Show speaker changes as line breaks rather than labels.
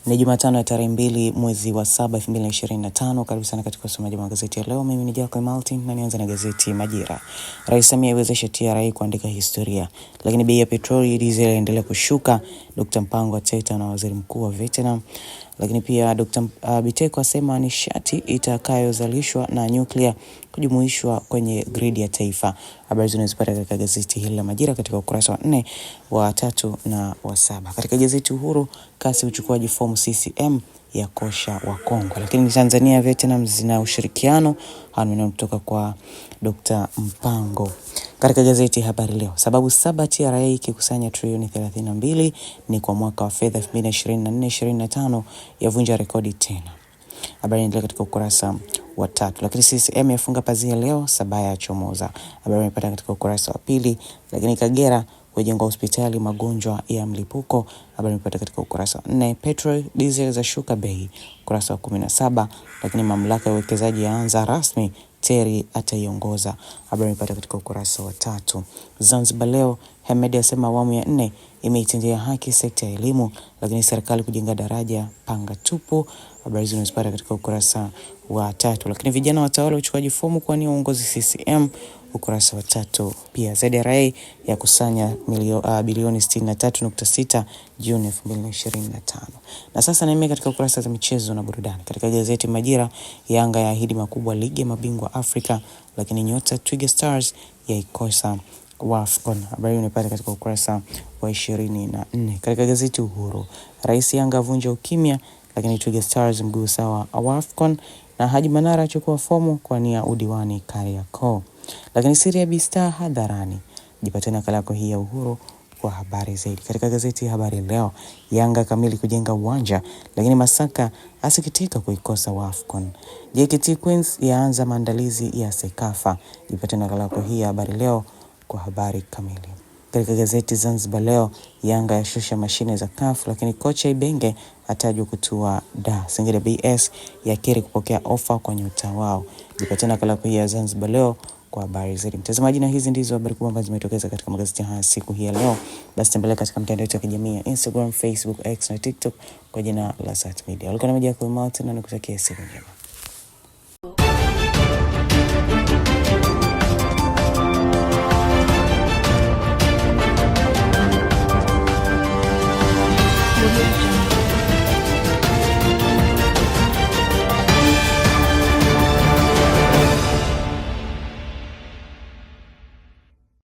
Ni Jumatano ya tarehe 2 mwezi wa 7 2025. Karibu sana katika usomaji wa magazeti ya leo. Mimi ni Jacob Martin na nianza na gazeti Majira. Rais Samia aiwezesha TRA kuandika historia. Lakini bei ya petroli diesel inaendelea kushuka. Dr. Mpango ateta na waziri mkuu wa Vietnam. Lakini pia Dr. Biteko asema nishati itakayozalishwa na nyuklia kujumuishwa kwenye gridi ya taifa. Habari zinazopata katika gazeti hili la Majira katika ukurasa wa 4, wa 3 na wa 7. Katika gazeti Uhuru, kasi uchukuaji fomu CCM ya kosha wa Kongo. Lakini Tanzania Vietnam zina ushirikiano, hanuneno kutoka kwa Dr. Mpango. Katika gazeti Habari Leo, sababu 7 TRA ikikusanya trilioni 32 ni kwa mwaka wa fedha 2024-2025 yavunja rekodi tena. Habari inaendelea katika ukurasa wa 3. Lakini CCM yafunga pazia leo, Sabaya chomoza. Habari imepata katika ukurasa wa 2. Lakini Kagera kujengwa hospitali magonjwa ya mlipuko. Habari imepata katika ukurasa wa 4. Petrol diesel za shuka bei, ukurasa wa 17. Lakini mamlaka ya uwekezaji yaanza rasmi, Teri ataiongoza. Habari imepata katika ukurasa wa 3. Zanzibar Leo, Hemed asema awamu ya 4 imeitendea haki sekta ya elimu. Lakini serikali kujenga daraja panga tupu. Habari zinazopata katika ukurasa wa 3. Lakini vijana watawala uchukuaji fomu kwa nia uongozi CCM, ukurasa wa 3. Pia ZRA ya kusanya bilioni 63.6 Juni 2025. Na sasa naimea katika ukurasa za michezo na burudani. Katika gazeti Majira, Yanga yaahidi makubwa ligi ya mabingwa Afrika, lakini nyota Twiga Stars yaikosa WAFCON. Habari unapata katika ukurasa wa 24. Katika gazeti Uhuru, Rais Yanga vunja ukimya, lakini Twiga Stars mguu sawa WAFCON, na Haji Manara achukua fomu kwa nia udiwani Kariakoo. Lakini siri ya Bista hadharani. Jipate nakala yako hii ya Uhuru kwa habari zaidi. Katika gazeti Habari Leo, Yanga kamili kujenga uwanja, lakini Masaka asikitika kuikosa WAFCON. JKT Queens yaanza maandalizi ya Sekafa. Jipate nakala yako hii ya Habari Leo kwa habari kamili. Katika gazeti Zanzibar Leo, Yanga yashusha mashine za CAF, lakini kocha Ibenge atajwa kutua da. Singida BS yakiri kupokea ofa kwa nyota wao. Jipate nakala yako hii ya Zanzibar Leo kwa habari zaidi. Mtazamaji, na hizi ndizo habari kubwa ambazo zimetokeza katika magazeti haya siku hii ya leo. Basi tembelea katika mitandao yetu ya kijamii ya Instagram, Facebook, X na TikTok kwa jina la Sat Media. Alikuwa na Jacob Martin na nikutakia siku njema.